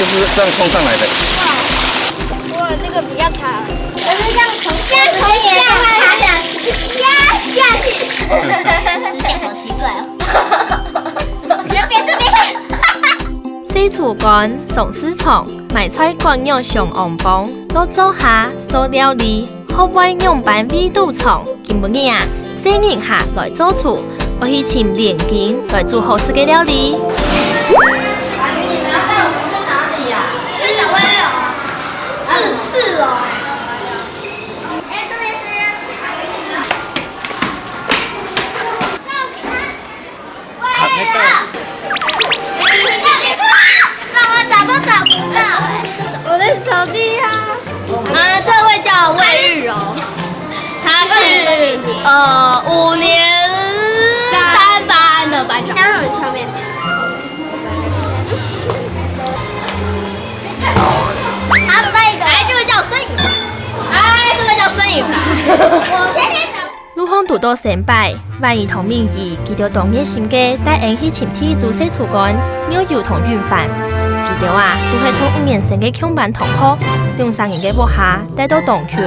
就是这样冲上来的。哇，这个比较长，可是这样从也它想压下去，思想好奇怪哦。洗厝干、送思床、买菜惯用上红帮，都做下做料理，好外用班味道床。今本日啊，洗人下来做厝，我去请连金来做好吃的料理。阿鱼，你们要带我们去哪里呀？4楼啊，4楼。哎，这边是阿鱼，你们。好，那个。找都找不到哎！我在扫地啊。这位叫魏玉柔，他是5年3班的班长。刚刚有上面。好，找到一个。哎，这个叫孙颖。哎，这个叫孙颖。我先找。女方拄到成败，万一同名义，记得当年心机带人去前天做洗厝干，鸟油同运饭。记得啊，都是同5年生的强班同學，2、3年嘅部下帶到同群，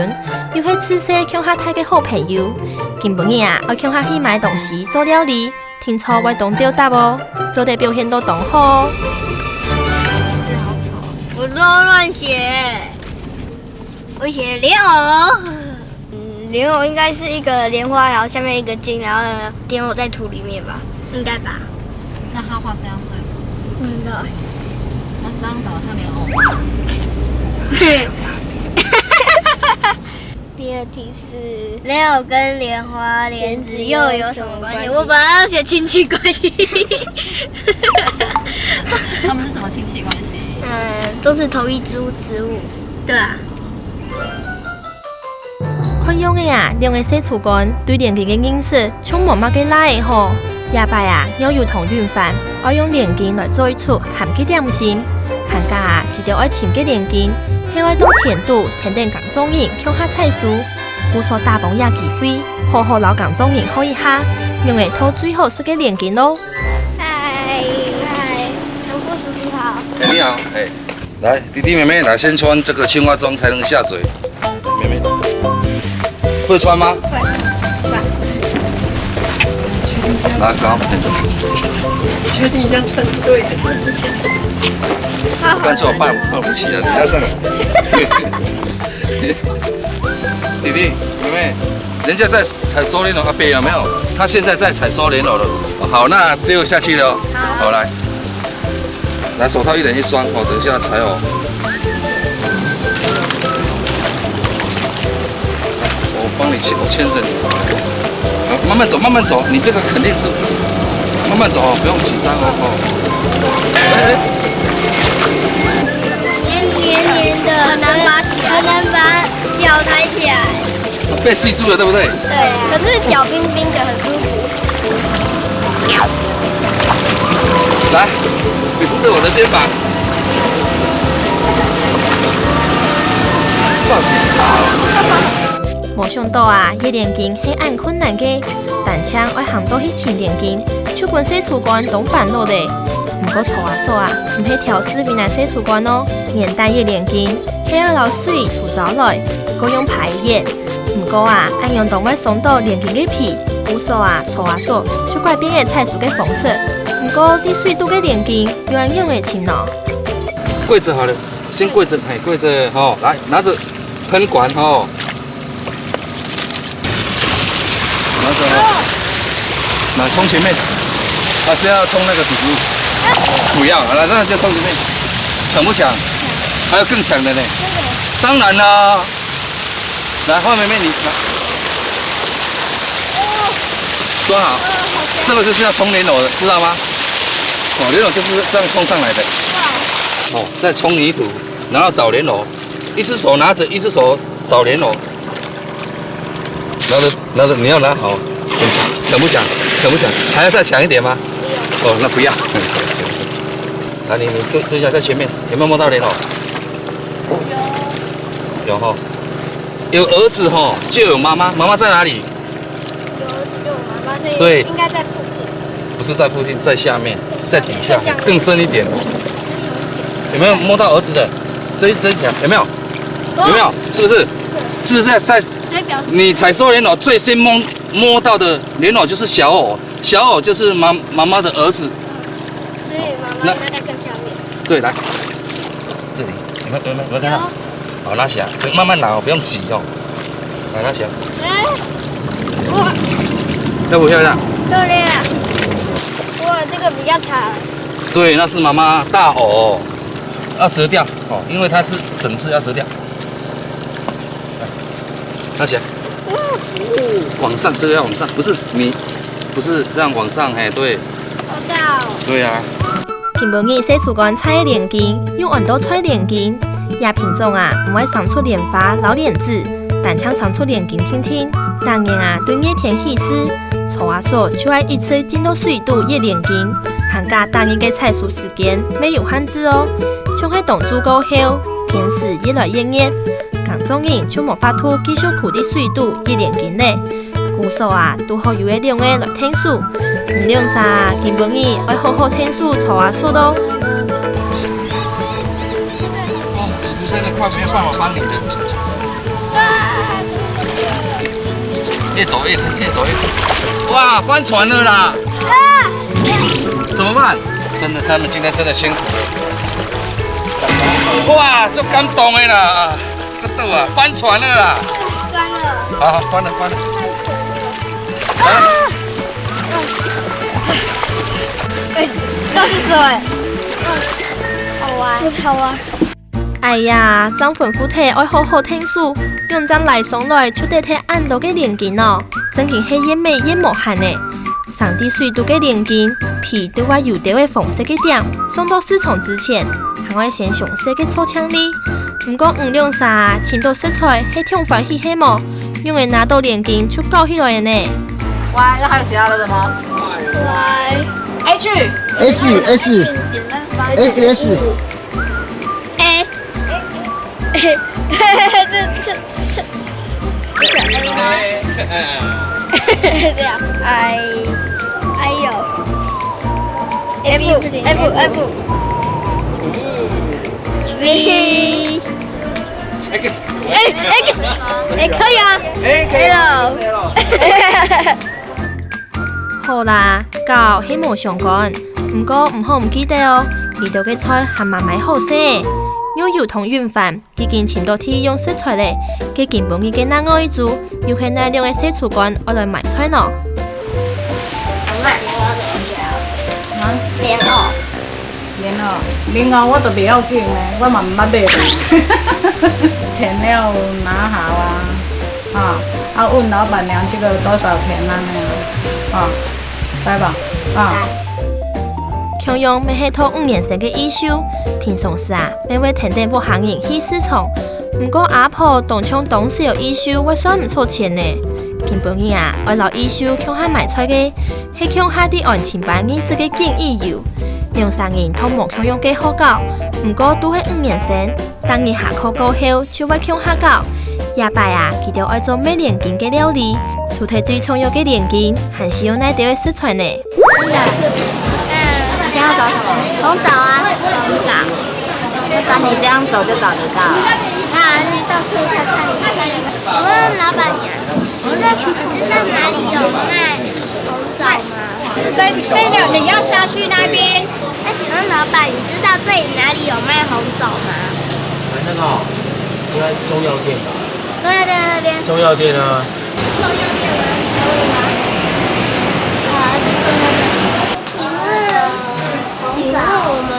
又係此世強下太嘅好朋友。今本日啊，我強下去買東西做料理，聽錯我當吊答哦，做得表現都當好。字好丑，我都亂寫，我寫蓮藕。蓮藕應該是一個蓮花，然後下面一個金，然後蓮藕在土裡面吧？應該吧？那他畫這樣對嗎？不知道。那这样长得像莲藕吗？第2題是蓮藕跟蓮花蓮子又有什麼關係？我本來要寫親戚關係。他們是什麼親戚關係？都是同一植物。對啊。看樣嘅啊，兩個洗厝干對連金嘅認識，充滿乜嘅拉嘅吼。夜拜啊，要有同運飯，我用連金來做一出含幾點心。寒假啊，記得愛請嘅連金，係愛到田度田定港中人鄉下採樹，無所大房也機會，好好老港中人好一下，用嚟拖最好食嘅連金咯。嗨，農夫叔叔好。哎，你好，哎，来，弟弟妹妹，来先穿这个青蛙装才能下水。妹妹，会穿吗？会。来，搞。确定这样穿是对的。干脆我办不起了，你要上来。弟弟妹妹，人家在采收莲藕，阿伯有没有？他现在在采收莲藕了。好，那就下去了哦。好，来，来手套1人1双哦，等一下采哦。我帮你牵，我牵着你。慢慢走，慢慢走，你这个肯定是慢慢走哦，不用紧张哦。黏的，很难拔起来，很难把脚抬起来。被吸住了，对不对？对啊，可是脚冰冰的，很舒服。来，你扶着我的肩膀，抱紧。冇想到啊，一連金係按困難嘅，但請我行到去前連金，手本洗厝干都煩惱咧。唔過錯啊錯啊，唔係調絲邊來洗厝干咯，年代一連金係要流水除糟來，個用排熱。唔過啊，按用動物送到連金嘅皮，無數啊錯啊錯，就怪變嘅菜蔬嘅方式。唔過啲水都嘅連金有人用嘅錢咯。跪着好了，先跪着，哎，跪着哦，來拿着噴管哦。那冲前面，还是要冲那个什么？不要，好了，那就冲前面。抢不抢？还有更抢的呢。当然啦。来，花妹妹你来，抓好。这个就是要冲莲藕的，知道吗？哦，莲藕就是这样冲上来的。哦，再冲泥土，然后找莲藕，一只手拿着，一只手找莲藕。拿着，你要拿好。抢不抢？抢不抢？还要再抢一点吗？哦，那不要。来，你对一下，在前面有没有摸到莲藕？有哈。有儿子哈，就有妈妈。妈妈在哪里？有儿子就有妈妈，所以对应该在附近。不是在附近，在下面，在底下，更深一点。有没有摸到儿子的这一条？有没有？有没有？是不是？是不是在你采收莲藕最先摸到的莲藕就是小藕，小藕就是妈妈的儿子。所以妈妈应该在更下面。对，来这里，有没有看到？好，拿起来，慢慢拿哦，不用挤哦。来，拿起来。哎，哇，漂不漂亮？漂亮！哇，这个比较长。对，那是妈妈大藕，要折掉哦，因为它是整只要折掉。来，拿起来。往上，这个要往上，不是你，不是这样往上，哎，对。好大哦。对啊。金本义洗厝管采的莲根，用温度采莲根，亚品种啊，唔爱生出莲花、老莲子，但抢生出莲根听听。当然啊，对叶田喜事，草啊所就爱一次进到水度叶莲根，寒假当然嘅采收时间没有限制哦。像喺冻住过后，天时越来越热，港中人就无法度继续苦的水度叶莲根咧。故所啊，都好有一两个来听数。唔用啥，根本伊爱好好听书草啊说咯。出生的快没有办法帮你的。越走越深，越走越深。哇，翻船了啦！怎么办？真的，他们今天真的辛苦了。哇，就感动的啦！这豆啊，翻船了啦！翻了。好，翻了。来。哎，这是什么？好玩，不好玩。哎呀，张粉夫体爱好好听书，用张来上来出得睇按到嘅莲根哦，真係黑眼美眼无限呢。上滴水度嘅莲根皮都话有啲嘅红色嘅点，送到市场之前，还会先上色嘅粗枪哩。唔过唔用啥，前度食材係挺欢喜係么？因为拿到莲根就搞起来呢。Y，那还有其他的什么 Y，H S A，这样 I 有 F V X 可以啊，可以了。好啦，教希望相干，不过唔好唔记得哦，呢度嘅菜还蛮买好食。因为油同软饭，已经前多天用食材咧，佢根本已經拿我一煮，又係那兩個洗廚罐我來賣菜呢。莲藕我都袂要紧咧，我嘛唔捌买钱了拿好啊，问老板娘这个多少钱啊？来吧，強用咪係套5年生嘅藝術，平常時啊，咪會停定部行業去市場。不過阿婆當槍當時有藝術，會算唔錯錢呢。根本嘅啊，我留藝術向下賣菜嘅，係向下啲案情版藝術嘅建議有。兩三年通冇強用嘅好搞，不過都係5年生，當年下課過後就會向下搞。夜擺啊，佢哋愛做咩蓮根嘅料理，除咗最重要嘅蓮根，還是用哪啲嘅食材呢？你现在要找什么？红枣啊，红枣。那你这样走就找得到。啊，到处看看。我问老板娘，知道哪里有卖红枣吗？对的，你要下去那边。哎，请问老板，你知道这里哪里有卖红枣吗？那个应该中药店吧？中药店那边。中药店啊。请问我们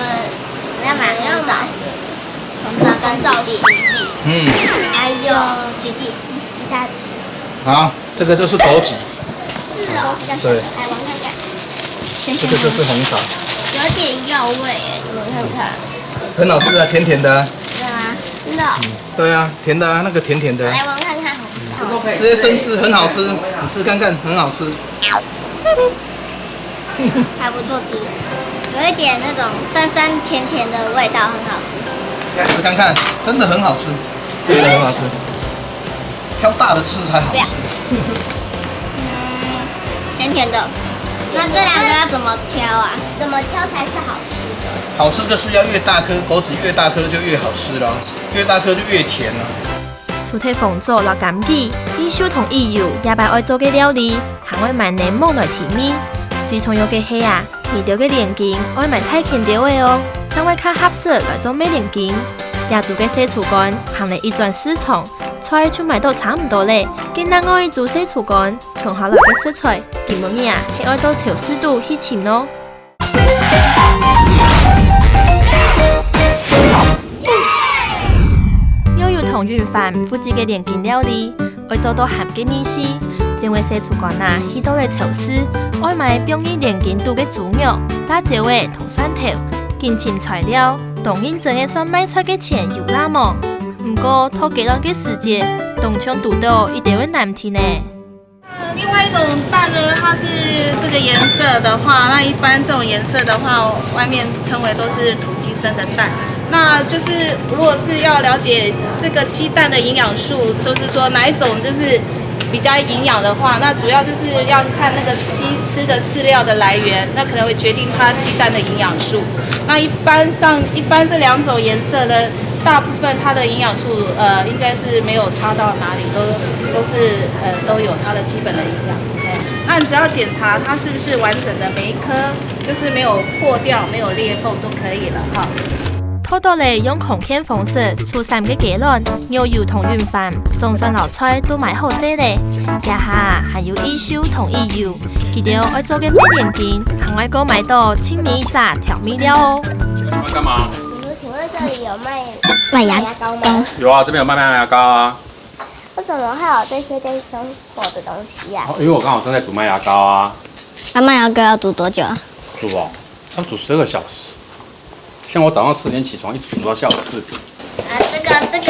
要买红枣，跟枣粒，还有橘子一大匙。好，这个就是枸杞，是哦，对，来闻看看，这个就是红枣，有点药味哎，你们看看。很好吃啊，甜甜的啊。对啊，真的。对啊，甜的啊，那个甜甜的，来闻看看红枣。直接生吃很好吃，你吃看看，很好吃。还不错吃，有一点那种酸酸甜甜的味道，很好吃。吃看看，真的很好吃，真的很好吃。挑大的吃才好吃。甜甜的，那这两个要怎么挑啊？怎么挑才是好吃的？好吃就是要越大颗，果子越大颗就越好吃啦，越大颗就越甜啦。除體豐做落柑橘、伊燒同伊油也擺愛做嘅料理，行愛買檸檬來甜味。最重要嘅係啊，味道嘅連件愛買太輕調嘅哦，才會較合適來做咩連件。也做嘅西廚乾行嚟一轉市場，菜就賣到差唔多咧。見人愛做西廚乾，從下來嘅食材，基本面啊係愛到潮濕度去潛咯。同軟飯附子嘅連件料理，愛做到鹹嘅米絲，因為西廚乾啊，去到嚟潮濕，愛買標意連件度嘅豬肉、辣椒味同蒜頭，見前材料，當然真係算賣出嘅錢有那麼，不過拖幾耐嘅時間，東窗度到一定會難聽呢。另外一種蛋呢，它是這個顏色的話，那一般這種顏色的話，外面稱為都是土雞生的蛋。那就是如果是要了解這個雞蛋的營養素，都是說哪一種就是比較營養的話，那主要就是要看那個雞吃的飼料的來源，那可能會決定它雞蛋的營養素。那一般這兩種顏色的，大部分它的營養素應該是沒有差到哪裡，都有它的基本的營養。那你只要檢查它是不是完整的每一顆，就是沒有破掉、沒有裂縫都可以了哈。拖到嚟用空間方式出三嘅雞卵、牛油同軟飯，總算流菜都買好些咧。一下還有伊燒同伊油，記得愛做嘅咩連件，行外購買到青米炸調味料哦。幹嘛？請問這裡有賣牙膏嗎？有啊，這邊有賣麥芽膏啊。為什麼還有這些對生活的東西啊？因為我剛好正在煮麥芽膏啊。那麥芽膏要煮多久啊？煮哦，要煮12個小時。像我早上10點起床，一直煮到下午4點。這個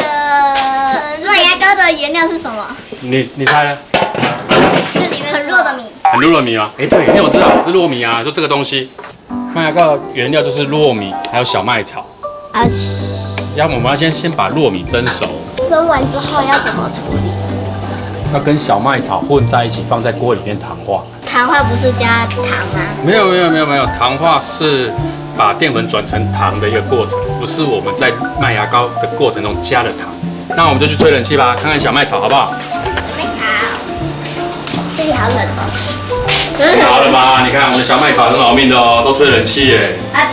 麥芽膏的原料是什麼？你猜呢？這裡面很弱的米。很弱的米嗎？哎，對，因為我知道是糯米啊，就這個東西。麥芽膏的原料就是糯米，還有小麥草。要我們要先把糯米蒸熟。蒸完之後要怎麼處理？要跟小麥草混在一起，放在鍋裡面糖化。糖化不是加糖嗎？沒有，糖化是把澱粉轉成糖的一個過程，不是我們在麥芽膏的過程中加了糖。那我們就去吹冷氣吧，看看小麥草好不好？好，這裡好冷哦。太好了吧？你看我們的小麥草很好命的哦，都吹冷氣耶。啊，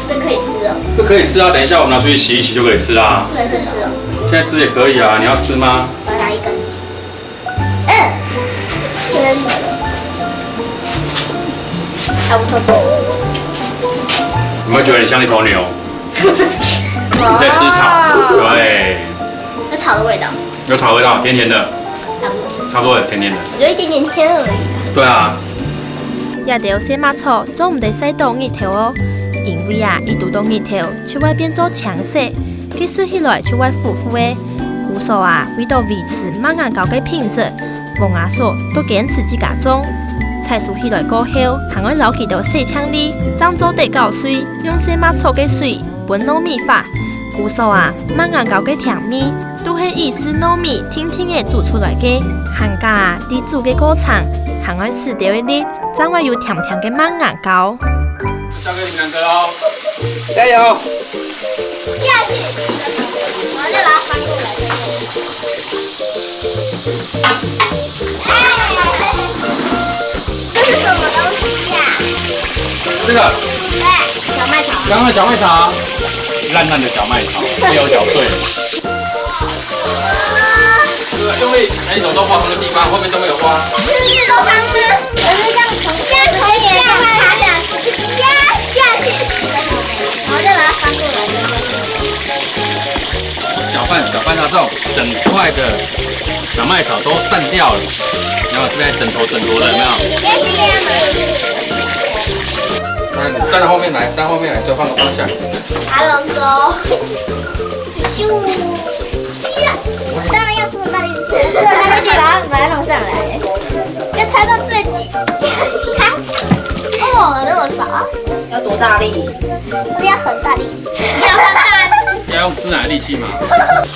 這可以吃哦。這可以吃啊，等一下我們拿出去洗一洗就可以吃啦。不能生吃哦。現在吃也可以啊，你要吃嗎？我要拿一根。真的。啊，不錯。有沒有覺得你像一頭牛？你在吃草，對。有草的味道。有草味道，甜甜的。差不多甜甜的。我覺得一點點甜而已。對啊。也條小麥草做唔得使到熱頭哦，因為啊，一度到熱頭就會變做青色，佢食起來就會苦苦的。故所啊，為咗維持麥芽膏嘅品質，黃阿嫂都堅持自家種。採收起來過後，還會撈起到細槍裡，裝做地膠水，用小麥草嘅水拌糯米飯。故所啊，麥芽膏嘅甜味都係意式糯米天天嘅煮出來嘅，含加啊啲煮嘅過程，還會試掉一啲，將會有甜甜嘅麥芽膏。交給你們兩個嘍，加油！下去，然後再把它翻過來。這是什麼東西呀？這個。對，小麥草。剛剛的小麥草，爛爛的小麥草，沒有攪碎。用力，哪一種都花同個地方，後面都沒有花。是不是都湯嗎？可是這樣可以這樣插下去，壓下去，然後再把它翻過來。攪拌到這種整塊的小麥草都散掉了，然後這邊整坨的有沒有？那你站後面來，就換個方向。爬龍舟，咻！當然要這麼大力氣，把它弄上來，要踩到最底。哦，那麼少？要多大力？要很大力，要很大力。要用吃奶的力氣嘛？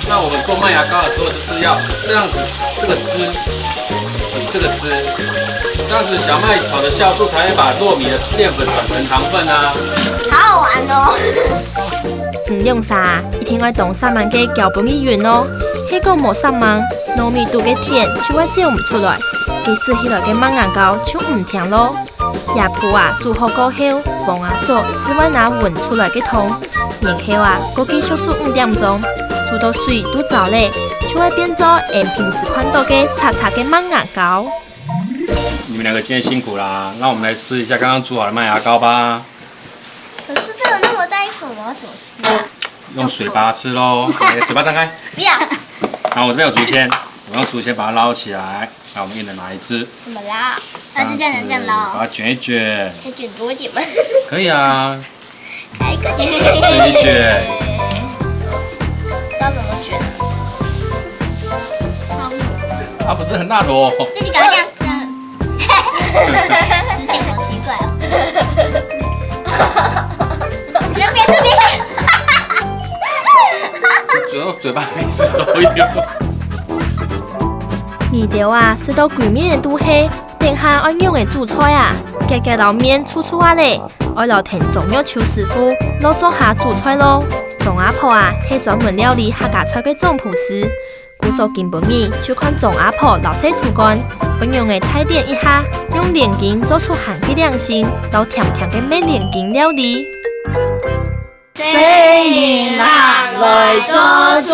那我們做麥芽膏的時候，就是要這樣子，這個汁这个汁，这样子小麦炒的酵素才会把糯米的淀粉转成糖分啊。好好玩哦！唔用啥，一定要动3万个搅拌去匀哦。迄个无3万，糯米度嘅甜就会照唔出来，其实迄落嘅芒芽糕就唔甜咯。叶脯啊煮好过后，黄芽素是会拿匀出来嘅汤，然后啊，搁继续煮5点钟，煮到水都走咧，就会变做按平时看到嘅叉叉嘅芒芽糕。你们2个今天辛苦啦，那我们来吃一下刚刚煮好的麦芽糕吧。可是这个那么大一口，我要怎么吃啊？用嘴巴吃喽，来嘴巴张开。不要。好，我这边有竹签，我用竹签把它捞起来。那我们一人拿一只。怎么捞？那就这样捞。把它卷一卷。再卷多一点吗？可以啊。来一个。卷一卷。知道怎么卷？它不是很大坨。自己搞这样吃啊。视线好奇怪哦。这边。嘴巴每次都有。二条啊，是到柜面的都黑，等下我用的煮菜啊，加捞面粗粗啊嘞，我留田中药邱师傅老做下煮菜咯。总阿婆啊，是专门料理客家菜的总厨师。古说根本意就看总阿婆老细厨干，本用的太点一下，用莲根做出含起良心，老甜甜的美莲根料理。新年人来做主。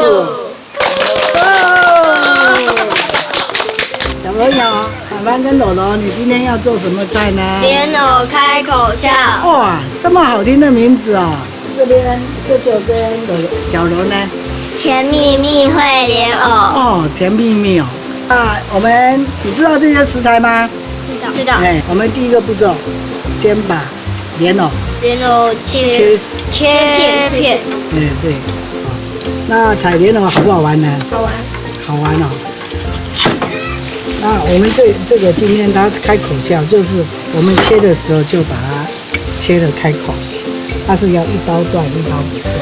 小朋友，凡凡跟柔柔，你今天要做什么菜呢？莲藕开口笑。哇，这么好听的名字哦！这边秀秀跟小柔呢？甜蜜蜜会莲藕。哦，甜蜜蜜哦。你知道这些食材吗？知道。哎，我们第一个步骤，先把莲藕切片。对。那采莲藕好不好玩呢？好玩哦。那我们这个今天它开口笑，就是我们切的时候就把它切得开口，它是要一刀断一刀不断。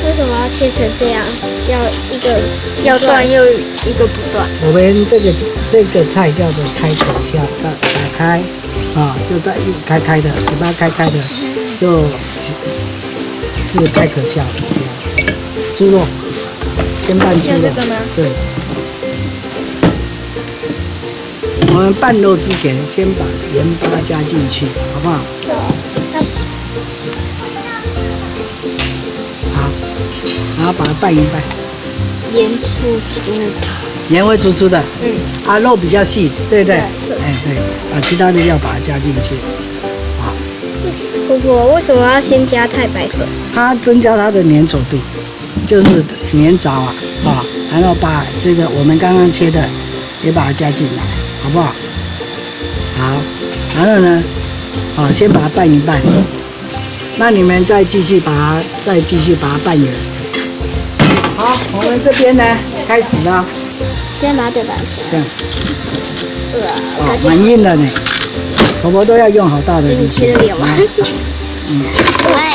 为什么要切成这样？要一个要断又一个不断。我们这个菜叫做开口笑，再打开啊，就在开开的，嘴巴开开的，就是开口笑。猪肉，先拌猪肉。这个吗？对。我们拌肉之前，先把盐巴加进去，好不好？好，然后把它拌一拌。盐粗粗的。盐会粗粗的。肉比较细，对不对？对。把其他的料把它加进去。好。婆婆，为什么要先加太白粉？它增加它的粘稠度，就是粘着啊，然后把这个我们刚刚切的也把它加进来。好不好？好，然后呢，先把它拌一拌。那你们再继续把它拌圆。好，我们这边呢开始了。先把它拌起来。这样。蛮硬的呢，婆婆都要用好大的力气。切的莲藕。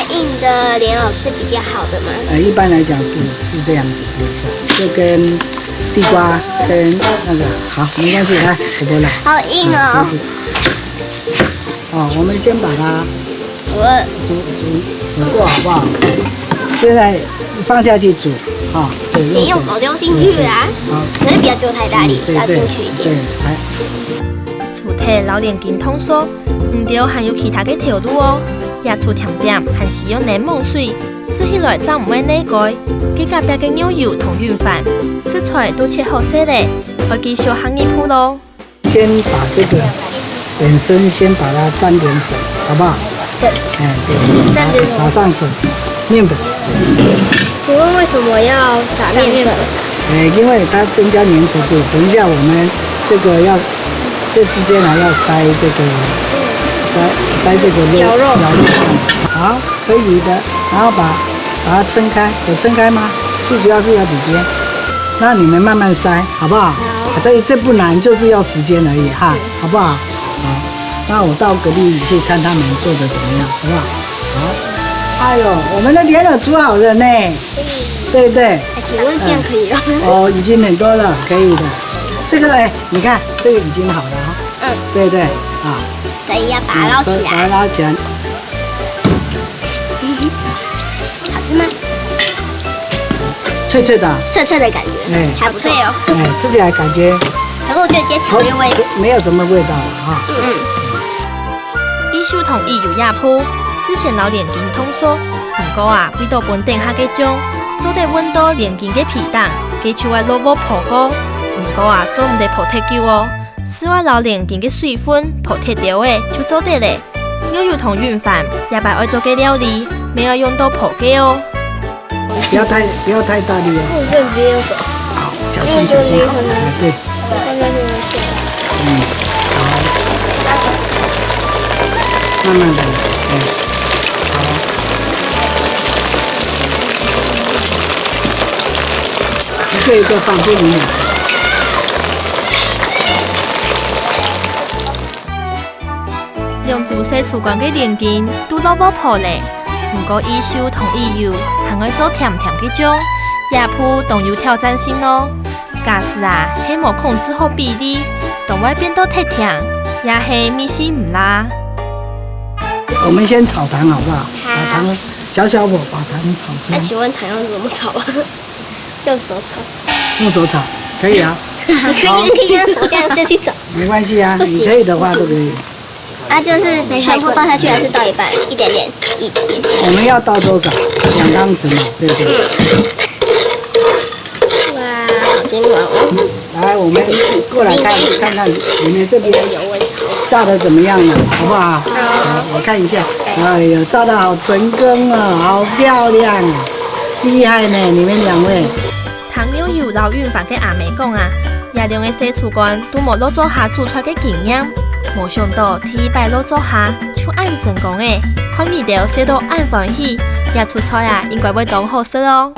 硬的莲藕是比较好的吗？一般来讲是这样子，没错，就跟地瓜跟那个好，没关系，来，婆婆来。好硬哦。我们先把它煮过，好不好？现在放下去煮，对，先用手丢进去啊。好，可是不要丢太大力，要进去一点。对，来。厝体老莲根通酥，唔对，还有其他嘅调路哦。椰醋甜点还是用柠檬水，吃起来才唔会腻改。佮隔壁嘅牛油同圆饭，食材都切好些咧，我继续行一步咯。先把这个本身先把它沾点粉，好不好？粉。对，撒上粉，面粉。请问为什么要撒面粉？因为它增加粘稠度。等一下我们这之间还要塞这个。塞这个绞肉，好，可以的。然后把它撑开，有撑开吗？最主要是要里边。那你们慢慢塞，好不好？好。这不难，就是要时间而已哈，好不好？好。那我到隔壁去看他们做的怎么样，好不好？好。哎呦，我们的莲藕煮好了呢。对不对？请问这样可以了？已经很多了，可以的。这个哎，你看这个已经好了哈。嗯，对对啊。所以要把它捞起把它来。捞起来。好吃吗？脆脆的。脆脆的感觉，哎还不错哦。哎，吃起来感觉可是我觉得有点调味味。没有什么味道了哈。醫書同意有也鋪，之前老年經通縮，唔過啊，為到本頂下嘅種，做得溫到年經嘅皮蛋，佢就會落鍋破鍋，唔過啊，做唔得破太久哦，室外老年經嘅水分破太掉嘅就做得咧。牛油同雲飯也擺愛做嘅料理，沒有用到破嘅哦。不要太大力哦。我不能直接用手。好，小心小心。哎，对。好。慢慢的，哎，好。一个一个放这里面。用自細廚館嘅年經都落鍋破咧，唔過醫書同醫油還愛做甜甜嘅種，也鋪仲有挑戰性咯。假使啊，係無控制好比例，仲會變到太甜，也係米絲唔辣。我們先炒糖好不好？把糖小火把糖炒那香。請問糖要怎麼炒啊？用手炒。用手炒可以啊。你可以用手這樣就去炒。沒關係啊，不行你可以的話都可以。啊，就是全部倒下去，還是倒一半？一點點，一點點。我們要倒多少？2湯匙嘛，對不對？哇，好金黃哦！來，我們過來看看你們這邊炸得怎麼樣了，好不好？好，我看一下。哎呦，炸得好成功啊，好漂亮啊，厲害呢，你們兩位。糖牛油撈雲飯嘅阿妹講啊，也兩個細廚館都冇落做下煮出嘅經驗。冇想到第一擺落做下就按成功誒，看味道食到按歡喜，也出菜啊應該會當好食哦。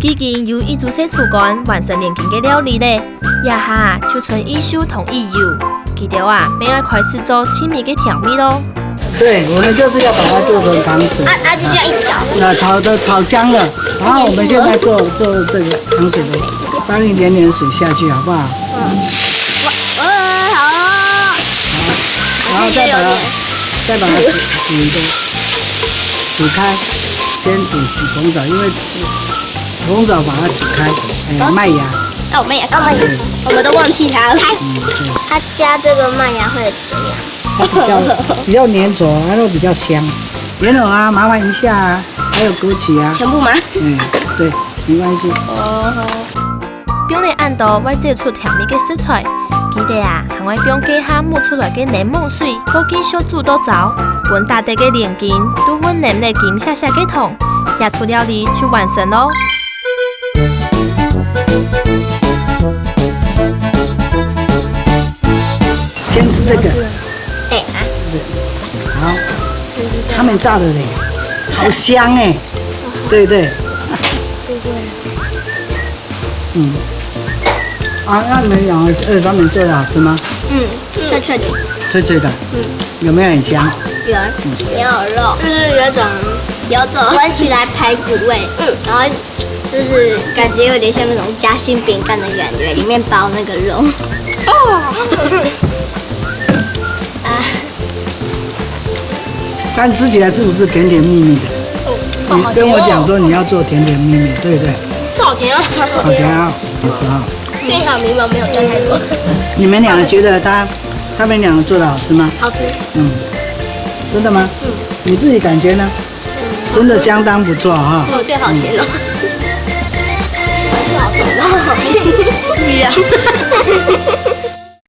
已經有一組細廚館完成年經嘅料理咧，也下就剩醫書同醫油，記得啊，咪要開始做親密嘅調味咯。對，我們就是要把它做成糖水。就這樣一直炒。炒香了，然後我們現在做這個糖水的，放一點點水下去，好不好？好哦。然後再把它煮開，先煮紅棗，因為紅棗把它煮開，麥芽。哦，麥芽，我們都忘記它了。它加這個麥芽會怎樣？它比較粘稠，然後比較香。蓮藕啊，麻煩一下啊，還有枸杞啊。全部嗎？對，沒關係。表你按到我借出調味嘅食材，記得啊，還會用幾下磨出來嘅檸檬水，枸杞小煮到糟，本打地嘅年經都溫黏嚟金下下嘅糖，也出料理就完成咯。先吃這個。好，他們炸的嘞，好香哎，對對。那你們兩個上面做的好吃嗎？脆脆的。脆脆的。有沒有很香？有，也有肉，就是有種聞起來排骨味，然後就是感覺有點像那種夾心餅乾的感覺，裡面包那個肉。但吃起來是不是甜甜蜜蜜的？你跟我講說你要做甜甜蜜蜜，對不對？這好甜啊！好甜啊，好吃啊！幸好明毛沒有加太多。你們兩個覺得他們兩個做的好吃嗎？好吃。真的嗎？你自己感覺呢？真的相當不錯哈。我覺得好甜哦。好甜哦。不一樣。